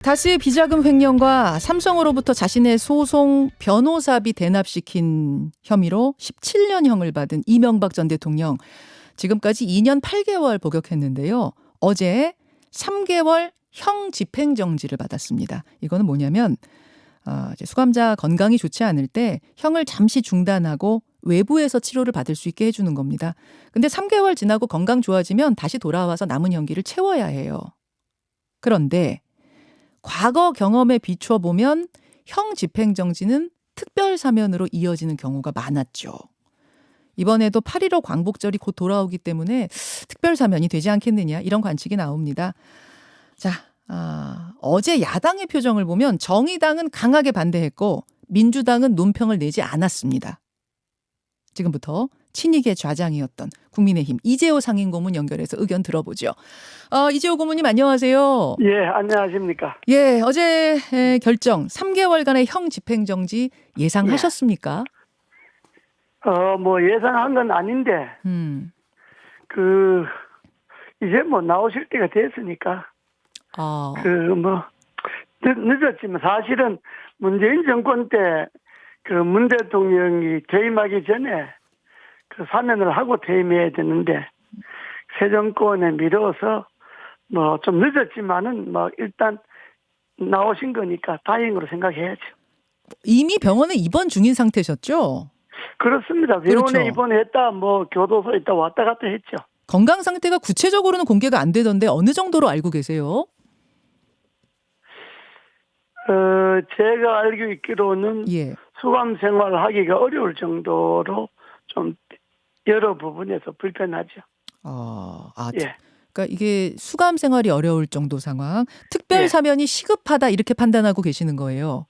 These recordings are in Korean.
다스의 비자금 횡령과 삼성으로부터 자신의 소송 변호사비 대납시킨 혐의로 17년형을 받은 이명박 전 대통령. 지금까지 2년 8개월 복역했는데요. 어제 3개월 형 집행정지를 받았습니다. 이거는 뭐냐면 이제 수감자 건강이 좋지 않을 때 형을 잠시 중단하고 외부에서 치료를 받을 수 있게 해주는 겁니다. 근데 3개월 지나고 건강 좋아지면 다시 돌아와서 남은 형기를 채워야 해요. 그런데 과거 경험에 비추어 보면 형 집행정지는 특별 사면으로 이어지는 경우가 많았죠. 이번에도 8.15 광복절이 곧 돌아오기 때문에 특별 사면이 되지 않겠느냐 이런 관측이 나옵니다. 자, 어제 야당의 표정을 보면 정의당은 강하게 반대했고 민주당은 논평을 내지 않았습니다. 지금부터 친이계 좌장이었던 국민의힘 이재호 상임고문 연결해서 의견 들어보죠. 이재호 고문님 안녕하세요. 예, 안녕하십니까. 예, 어제 결정 3개월간의 형 집행정지 예상하셨습니까? 뭐 예상한 건 아닌데, 이제 뭐 나오실 때가 됐으니까, 늦었지만 사실은 문재인 정권 때 그 문 대통령이 퇴임하기 전에 그 사면을 하고 퇴임해야 되는데, 새 정권에 미뤄서 뭐 좀 늦었지만은 뭐 일단 나오신 거니까 다행으로 생각해야죠. 이미 병원에 입원 중인 상태셨죠? 그렇습니다. 병원에 그렇죠. 입원했다, 뭐 교도소에 있다 왔다 갔다 했죠. 건강 상태가 구체적으로는 공개가 안 되던데 어느 정도로 알고 계세요? 제가 알고 있기로는 예. 수감 생활하기가 어려울 정도로 좀 여러 부분에서 불편하죠. 예. 그러니까 이게 수감 생활이 어려울 정도 상황, 특별 사면이 시급하다 이렇게 판단하고 계시는 거예요.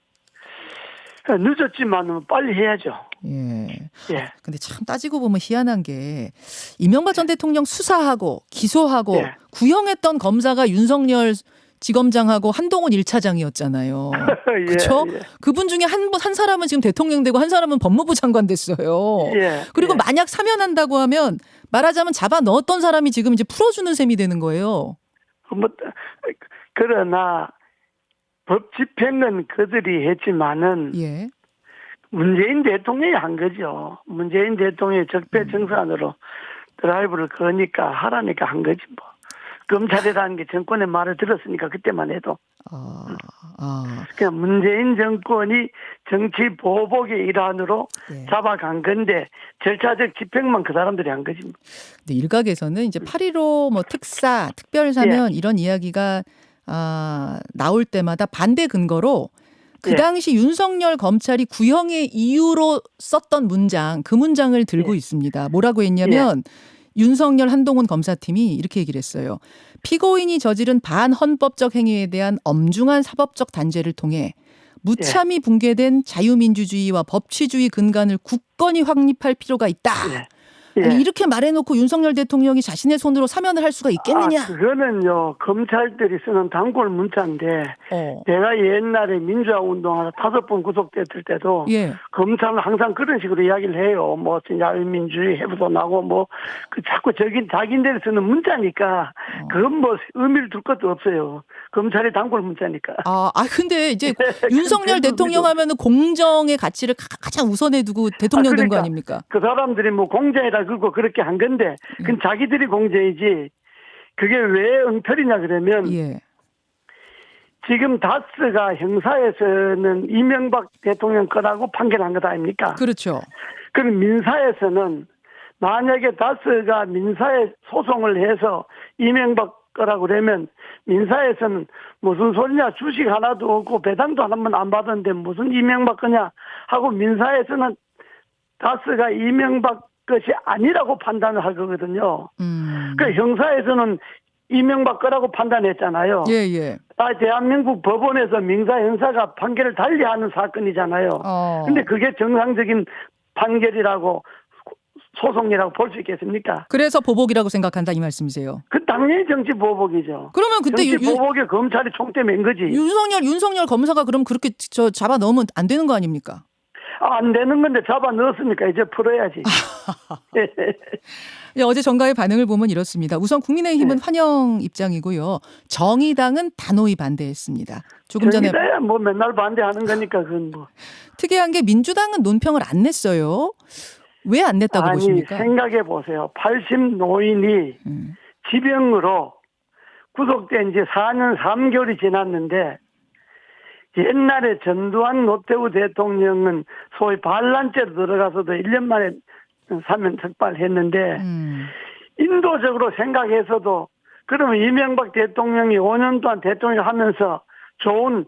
늦었지만 빨리 해야죠. 예. 예. 근데 참 따지고 보면 희한한 게 이명박 전 대통령 수사하고 기소하고 구형했던 검사가 윤석열 지검장하고 한동훈 1차장이었잖아요. 그렇죠? 예. 그분 중에 한 사람은 지금 대통령 되고 한 사람은 법무부 장관 됐어요. 예. 그리고 만약 사면한다고 하면 말하자면 잡아 넣었던 사람이 지금 이제 풀어주는 셈이 되는 거예요. 그러나 법 집행은 그들이 했지만은 문재인 대통령이 한 거죠. 문재인 대통령이 적폐청산으로 드라이브를 거니까 하라니까 한 거지 뭐. 검찰이라는 게 정권의 말을 들었으니까 그때만 해도. 그냥 문재인 정권이 정치 보복의 일환으로 잡아간 건데 절차적 집행만 그 사람들이 한 거지. 근데 일각에서는 이제 8.15 뭐 특사, 특별사면 이런 이야기가 나올 때마다 반대 근거로 그 당시 윤석열 검찰이 구형의 이유로 썼던 문장, 그 문장을 들고 있습니다. 뭐라고 했냐면 윤석열 한동훈 검사팀이 이렇게 얘기를 했어요. 피고인이 저지른 반헌법적 행위에 대한 엄중한 사법적 단죄를 통해 무참히 붕괴된 자유민주주의와 법치주의 근간을 굳건히 확립할 필요가 있다. 아니, 이렇게 말해놓고 윤석열 대통령이 자신의 손으로 사면을 할 수가 있겠느냐? 그거는요, 검찰들이 쓰는 단골 문자인데, 내가 옛날에 민주화 운동하다 5번 구속됐을 때도, 검찰은 항상 그런 식으로 이야기를 해요. 뭐, 자유민주주의 해부도 나고, 뭐, 자꾸 자기들이 쓰는 문자니까, 그건 뭐, 의미를 둘 것도 없어요. 검찰의 단골 문자니까. 근데 이제 윤석열 대통령 하면은 공정의 가치를 가장 우선해 두고 대통령 된 거 아닙니까? 그 사람들이 뭐 공정이라 그러고 그렇게 한 건데, 그건 자기들이 공정이지, 그게 왜 엉터리냐 그러면, 지금 다스가 형사에서는 이명박 대통령 거라고 판결한 것 아닙니까? 그렇죠. 그럼 민사에서는 만약에 다스가 민사에 소송을 해서 이명박 거라고 그러면 민사에서는 무슨 소리냐, 주식 하나도 없고 배당도 하나만 안 받았는데 무슨 이명박 거냐 하고 민사에서는 다스가 이명박 것이 아니라고 판단을 할 거거든요. 그 형사에서는 이명박 거라고 판단했잖아요. 대한민국 법원에서 민사 형사가 판결을 달리하는 사건이잖아요. 근데 그게 정상적인 판결이라고 소송이라고 볼 수 있겠습니까? 그래서 보복이라고 생각한다 이 말씀이세요? 그 당연히 정치 보복이죠. 그러면 그때 정치 보복에 검찰이 총대 맨 거지. 윤석열 검사가 그럼 그렇게 잡아 넣으면 안 되는 거 아닙니까? 안 되는 건데 잡아 넣었으니까 이제 풀어야지. 어제 정가의 반응을 보면 이렇습니다. 우선 국민의힘은 네. 환영 입장이고요. 정의당은 단호히 반대했습니다. 조금 전에 정의당야 뭐 맨날 반대하는 거니까 그건 뭐. 특이한 게 민주당은 논평을 안 냈어요. 왜 안 냈다고 아니 보십니까? 생각해 보세요. 80 노인이 지병으로 구속된 지 4년 3개월이 지났는데 옛날에 전두환 노태우 대통령은 소위 반란죄로 들어가서도 1년 만에 사면 석방했는데 인도적으로 생각해서도 그러면 이명박 대통령이 5년 동안 대통령 하면서 좋은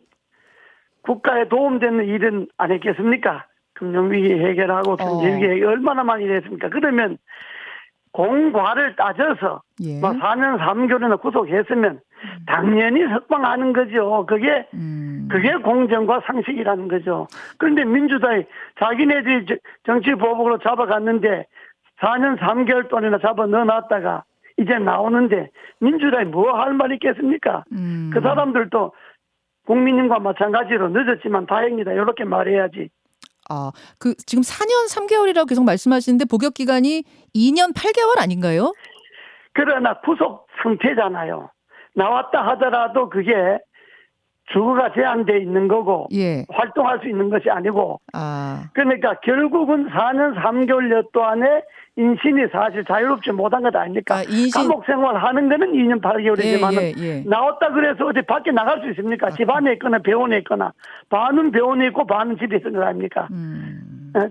국가에 도움되는 일은 안 했겠습니까? 금융위기 해결하고 경제위기 해결 얼마나 많이 했습니까? 그러면 공과를 따져서 예. 4년 3개월이나 구속했으면 당연히 석방하는 거죠. 그게 공정과 상식이라는 거죠. 그런데 민주당이 자기네들이 정치보복으로 잡아갔는데 4년 3개월 동안이나 잡아 넣어놨다가 이제 나오는데 민주당이 뭐 할 말 있겠습니까? 그 사람들도 국민님과 마찬가지로 늦었지만 다행이다 이렇게 말해야지. 지금 4년 3개월이라고 계속 말씀하시는데 복역 기간이 2년 8개월 아닌가요? 그러나 구속 상태잖아요. 나왔다 하더라도 그게 주거가 제한돼 있는 거고 예. 활동할 수 있는 것이 아니고 그러니까 결국은 4년 3개월여 동안에 인신이 사실 자유롭지 못한 것 아닙니까? 감옥 생활하는 거는 2년 8개월이지만 나왔다 그래서 어디 밖에 나갈 수 있습니까? 집 안에 있거나 병원에 있거나 반은 병원에 있고 반은 집에 있는 거 아닙니까?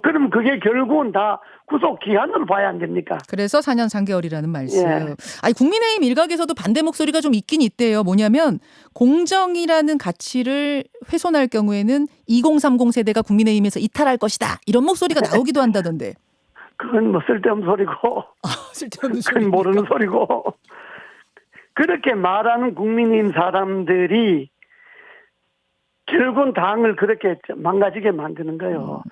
그럼 그게 결국은 다 구속 기한으로 봐야 안 됩니까? 그래서 4년 3개월이라는 말씀. 예. 아니 국민의힘 일각에서도 반대 목소리가 좀 있긴 있대요. 뭐냐면 공정이라는 가치를 훼손할 경우에는 2030 세대가 국민의힘에서 이탈할 것이다. 이런 목소리가 나오기도 한다던데. 그건 뭐 쓸데없는 소리고. 쓸데없는 그건 모르는 소리고. 그렇게 말하는 국민의힘 사람들이 결국은 당을 그렇게 망가지게 만드는 거예요.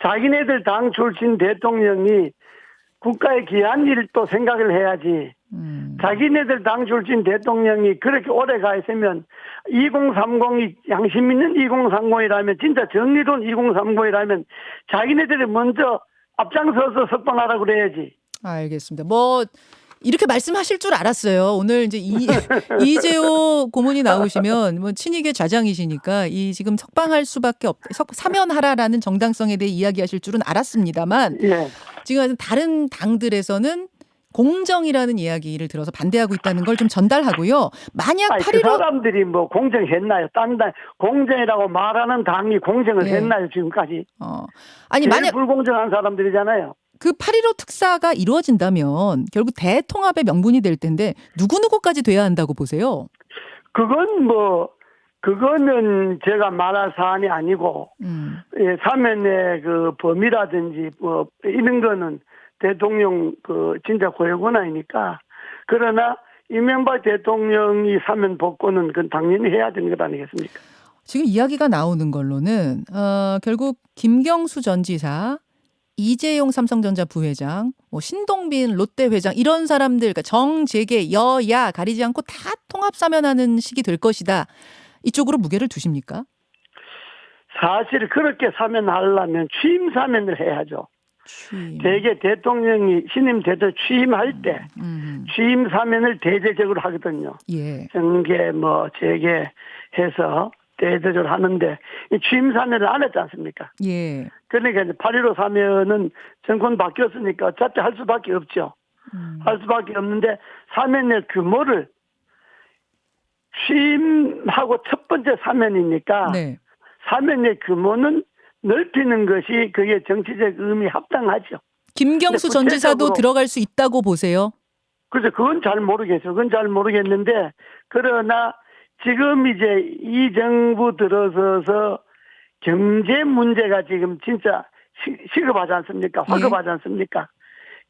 자기네들 당 출신 대통령이 국가에 귀한 일도 생각을 해야지. 자기네들 당 출신 대통령이 그렇게 오래 가 있으면 2030이 양심 있는 2030이라면 진짜 정의로운 2030이라면 자기네들이 먼저 앞장서서 석방하라고 그래야지. 알겠습니다. 뭐 이렇게 말씀하실 줄 알았어요. 오늘 이제 이재호 고문이 나오시면 뭐 친이계 좌장이시니까 이 지금 석방할 수밖에 사면하라라는 정당성에 대해 이야기하실 줄은 알았습니다만 예. 지금 다른 당들에서는 공정이라는 이야기를 들어서 반대하고 있다는 걸 좀 전달하고요. 만약 8.15 그 사람들이 뭐 공정했나요? 딴 당 공정이라고 말하는 당이 공정을 했나요 지금까지? 아니 제일 만약 불공정한 사람들이잖아요. 그 8.15 특사가 이루어진다면 결국 대통합의 명분이 될 텐데 누구누구까지 돼야 한다고 보세요? 그거는 제가 말할 사안이 아니고 사면의 그 범위라든지 뭐 이런 거는 대통령 진짜 고유 권한이니까. 그러나 이명박 대통령이 사면 복권은 그건 당연히 해야 되는 것 아니겠습니까? 지금 이야기가 나오는 걸로는 결국 김경수 전 지사, 이재용 삼성전자 부회장, 뭐 신동빈 롯데 회장 이런 사람들 그러니까 정재계 여야 가리지 않고 다 통합 사면하는 식이 될 것이다. 이쪽으로 무게를 두십니까? 사실 그렇게 사면하려면 취임 사면을 해야죠. 대개 대통령이 신임 대통령 취임할 때 취임 사면을 대대적으로 하거든요. 예. 정계 뭐 재계 해서 대대적으로 하는데 이 취임 사면을 안 했지 않습니까? 예. 그러니까 이제 8.15 사면은 정권 바뀌었으니까 어차피 할 수밖에 없죠. 할 수밖에 없는데 사면의 규모를 취임하고 첫 번째 사면이니까 사면의 규모는 넓히는 것이 그게 정치적 의미 합당하죠. 김경수 전 지사도 들어갈 수 있다고 보세요? 그래서 그건 잘 모르겠어요. 그건 잘 모르겠는데 그러나 지금 이제 이 정부 들어서서 경제 문제가 지금 진짜 시급하지 않습니까? 화급하지 않습니까?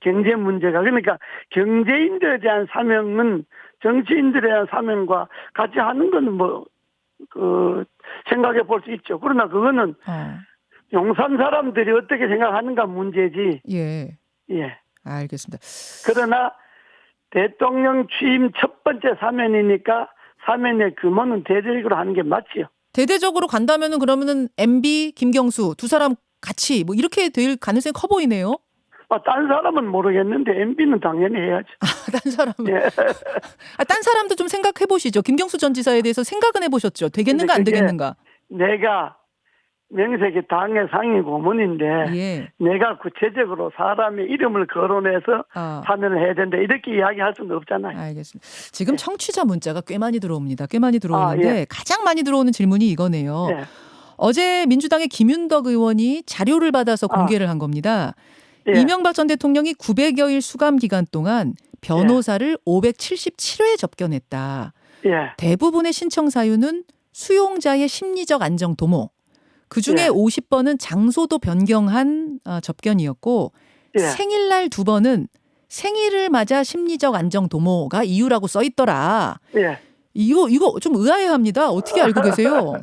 경제 문제가. 그러니까 경제인들에 대한 사명은 정치인들에 대한 사명과 같이 하는 거는 생각해 볼 수 있죠. 그러나 그거는 용산 사람들이 어떻게 생각하는가 문제지. 예. 예. 알겠습니다. 그러나 대통령 취임 첫 번째 사면이니까 사면의 규모는 대대적으로 하는 게 맞지요. 대대적으로 간다면은 그러면은 MB, 김경수 두 사람 같이 뭐 이렇게 될 가능성이 커 보이네요. 딴 사람은 모르겠는데 MB는 당연히 해야죠. 딴 사람은. 예. 딴 사람도 좀 생각해 보시죠. 김경수 전 지사에 대해서 생각은 해보셨죠. 되겠는가 안 근데 그게 되겠는가. 내가 명색이 당의 상임 고문인데 예. 내가 구체적으로 사람의 이름을 거론해서 사면을 해야 된다 이렇게 이야기할 수는 없잖아요. 알겠습니다. 지금 청취자 문자가 꽤 많이 들어옵니다. 꽤 많이 들어오는데 예. 가장 많이 들어오는 질문이 이거네요. 예. 어제 민주당의 김윤덕 의원이 자료를 받아서 공개를 한 겁니다. 예. 이명박 전 대통령이 900여일 수감 기간 동안 변호사를 577회 접견했다. 예. 대부분의 신청 사유는 수용자의 심리적 안정 도모. 그중에 예. 50번은 장소도 변경한 접견이었고 예. 생일날 2번은 생일을 맞아 심리적 안정 도모가 이유라고 써 있더라. 예. 이거 좀 의아해합니다. 어떻게 알고 계세요?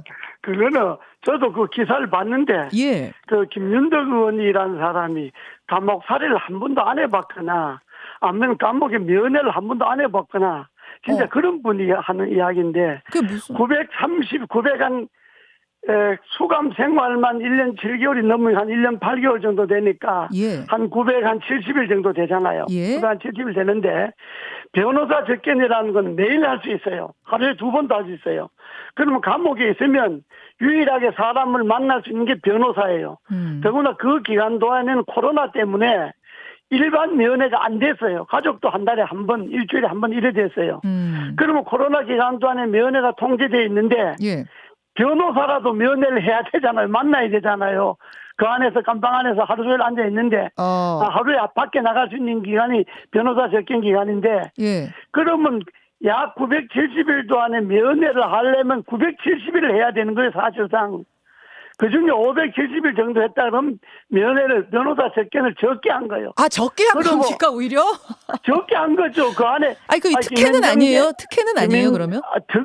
그거는 저도 그 기사를 봤는데 예. 그 김윤덕 의원이라는 사람이 감옥 살이를 한 번도 안 해봤거나 아니면 감옥에 면회를 한 번도 안 해봤거나 진짜 그런 분이 하는 이야기인데 그게 무슨 900한 수감 생활만 1년 7개월이 넘으면 한 1년 8개월 정도 되니까 예. 한 970일 정도 되잖아요. 예. 970일 되는데 변호사 접견이라는 건 매일 할 수 있어요. 하루에 2번도 할 수 있어요. 그러면 감옥에 있으면 유일하게 사람을 만날 수 있는 게 변호사예요. 더구나 그 기간 동안에는 코로나 때문에 일반 면회가 안 됐어요. 가족도 한 달에 한 번, 일주일에 한 번 이래 됐어요. 그러면 코로나 기간 동안에 면회가 통제되어 있는데 예. 변호사라도 면회를 해야 되잖아요. 만나야 되잖아요. 그 안에서 감방 안에서 하루 종일 앉아 있는데 하루에 밖에 나갈 수 있는 기간이 변호사 접견 기간인데 예. 그러면 약 970일 동안에 면회를 하려면 970일을 해야 되는 거예요. 사실상. 그중에 570일 정도 했다 그러면 변호사 접견을 적게 한 거예요. 적게 한 겁니까 오히려? 적게 한 거죠. 그 안에. 특혜는 아니에요? 특혜는 아니에요 그러면?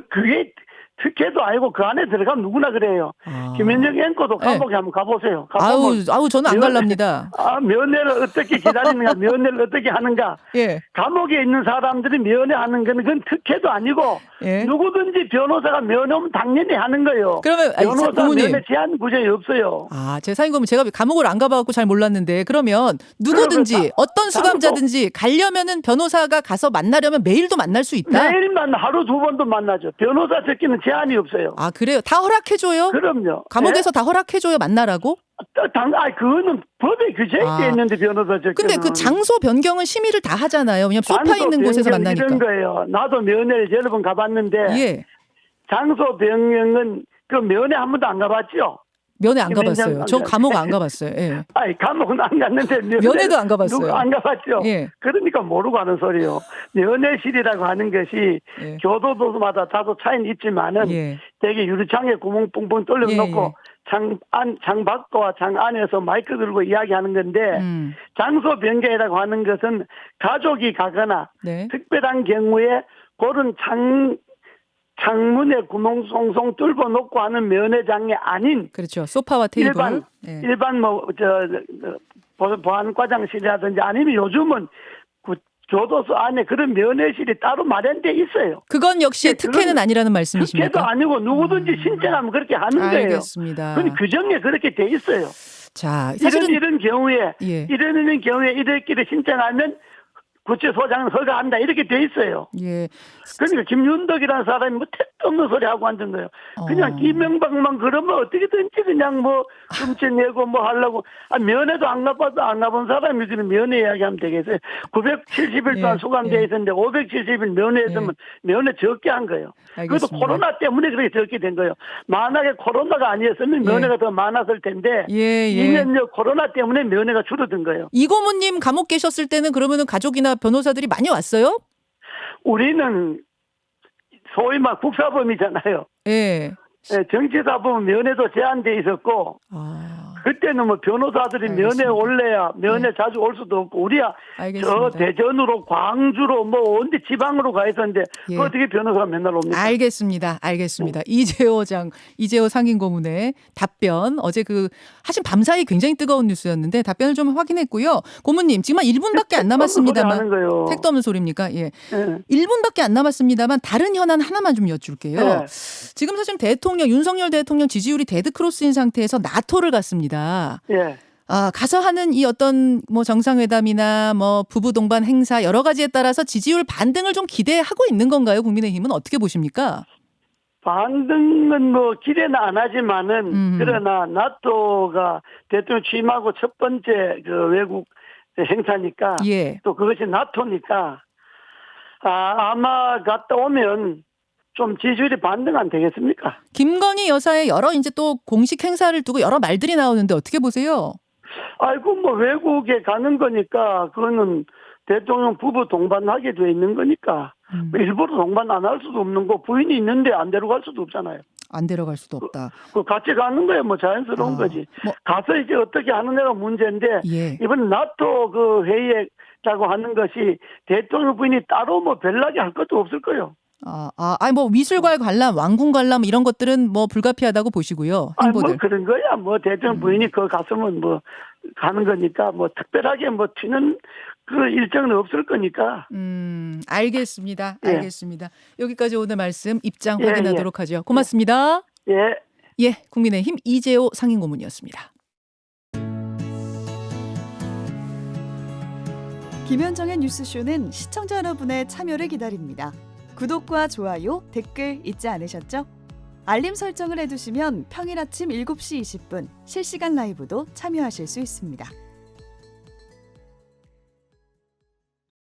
그게 특혜도 아니고 그 안에 들어가면 누구나 그래요. 김현정 앵커도 감옥에 한번 가보세요. 아우 저는 안 갈랍니다. 면회를 어떻게 기다리는가, 면회를 어떻게 하는가. 예. 감옥에 있는 사람들이 면회하는 건 그건 특혜도 아니고 예. 누구든지 변호사가 면회하면 당연히 하는 거예요. 그러면 변호사 고모님. 면회 제한 구제이 없어요. 제 사인고문 제가 감옥을 안 가봐갖고 잘 몰랐는데 그러면 누구든지 어떤 수감자든지 가려면은 변호사가 가서 만나려면 매일도 만날 수 있다? 매일만 하루 2번도 만나죠. 변호사 접견은 제한이 없어요. 그래요? 다 허락해줘요? 그럼요. 감옥에서 다 허락해줘요 만나라고? 그거는 법에 규정되어 있는데 변호사 접견은. 근데 그 장소 변경은 심의를 다 하잖아요. 왜냐면 소파 있는 곳에서 만나니까. 이런 거예요. 나도 면회를 여러 번 가봤는데 예. 장소 변경은 그 면회 한 번도 안 가봤죠? 면회 안 가봤어요. 저 감옥 안 가봤어요. 예. 감옥은 안 갔는데 면회도 안 가봤어요. 누가 안 가봤죠? 예. 그러니까 모르고 하는 소리요. 면회실이라고 하는 것이 예. 교도소마다 다소 차이는 있지만은 예. 되게 유리창에 구멍 뻥뻥 뚫려놓고 장 밖과 장 안에서 마이크 들고 이야기하는 건데 장소 변경이라고 하는 것은 가족이 가거나 네. 특별한 경우에 그런 창문에 구멍 송송 뚫고 놓고 하는 면회장이 아닌 그렇죠. 소파와 테이블. 일반 보안과장실이라든지 아니면 요즘은 교도소 안에 그런 면회실이 따로 마련돼 있어요. 그건 역시 특혜는 아니라는 말씀이십니까? 특혜도 아니고 누구든지 신청하면 그렇게 하는 거예요. 알겠습니다. 그건 규정에 그렇게 돼 있어요. 자, 사실은 이런 경우에 예. 이런 경우에 이들끼리 신청하면 구치소장은 허가한다 이렇게 돼 있어요. 예. 그러니까 김윤덕이라는 사람이 뭐 택도 없는 소리 하고 앉은 거예요. 그냥 이명박만 그러면 어떻게든지 그냥 뭐 훔쳐내고 뭐 하려고 면회도 안 가본 사람이 그냥 면회 이야기하면 되겠어요. 970일 동안 수감되어 있었는데 570일 면회했으면 면회 적게 한 거예요. 그것도 코로나 때문에 그렇게 적게 된 거예요. 만약에 코로나가 아니었으면 면회가 더 많았을 텐데 2년 코로나 때문에 면회가 줄어든 거예요. 이고모님 감옥 계셨을 때는 그러면은 가족이나 변호사들이 많이 왔어요? 우리는 소위 말 국사범이잖아요. 예. 정치사범은 면회도 제한돼 있었고 그때는 뭐 변호사들이 면회 올래야 면회 자주 올 수도 없고 우리야 저 대전으로 광주로 뭐 어디 지방으로 가 있었는데 어떻게 변호사가 맨날 옵니까? 알겠습니다. 이재호 상임고문의 답변 어제 하신 밤사이 굉장히 뜨거운 뉴스였는데 답변을 좀 확인했고요. 고문님 지금 한 1분밖에 안 남았습니다만 택도 없는 소리입니까? 예. 1분밖에 안 남았습니다만 다른 현안 하나만 좀 여쭐게요. 지금 사실 윤석열 대통령 지지율이 데드크로스인 상태에서 나토를 갔습니다. 있습니다. 예. 가서 하는 이 어떤 뭐 정상회담이나 뭐 부부 동반 행사 여러 가지에 따라서 지지율 반등을 좀 기대하고 있는 건가요? 국민의힘은 어떻게 보십니까? 반등은 뭐 기대는 안 하지만은 그러나 나토가 대통령 취임하고 첫 번째 그 외국 행사니까 예. 또 그것이 나토니까 아마 갔다 오면 좀 지지율이 반등 안 되겠습니까? 김건희 여사의 여러 이제 또 공식 행사를 두고 여러 말들이 나오는데 어떻게 보세요? 아이고 뭐 외국에 가는 거니까 그거는 대통령 부부 동반하게 돼 있는 거니까 뭐 일부러 동반 안 할 수도 없는 거 부인이 있는데 안 데려갈 수도 없잖아요. 안 데려갈 수도 없다. 그 같이 가는 거예요. 뭐 자연스러운 거지. 뭐, 가서 이제 어떻게 하는 애가 문제인데 예. 이번 나토 그 회의라고 하는 것이 대통령 부인이 따로 뭐 별나게 할 것도 없을 거예요. 아니 뭐 미술관 관람, 왕궁 관람 이런 것들은 뭐 불가피하다고 보시고요. 행보들. 뭐 그런 거야. 뭐 대통령 부인이 그 갔으면 뭐 가는 거니까 뭐 특별하게 뭐 튀는 그 일정은 없을 거니까. 알겠습니다. 예. 알겠습니다. 여기까지 오늘 말씀 입장 예, 확인하도록 하죠. 고맙습니다. 예. 예, 국민의힘 이재호 상임고문이었습니다. 김현정의 뉴스쇼는 시청자 여러분의 참여를 기다립니다. 구독과 좋아요, 댓글 잊지 않으셨죠? 알림 설정을 해두시면 평일 아침 7시 20분 실시간 라이브도 참여하실 수 있습니다.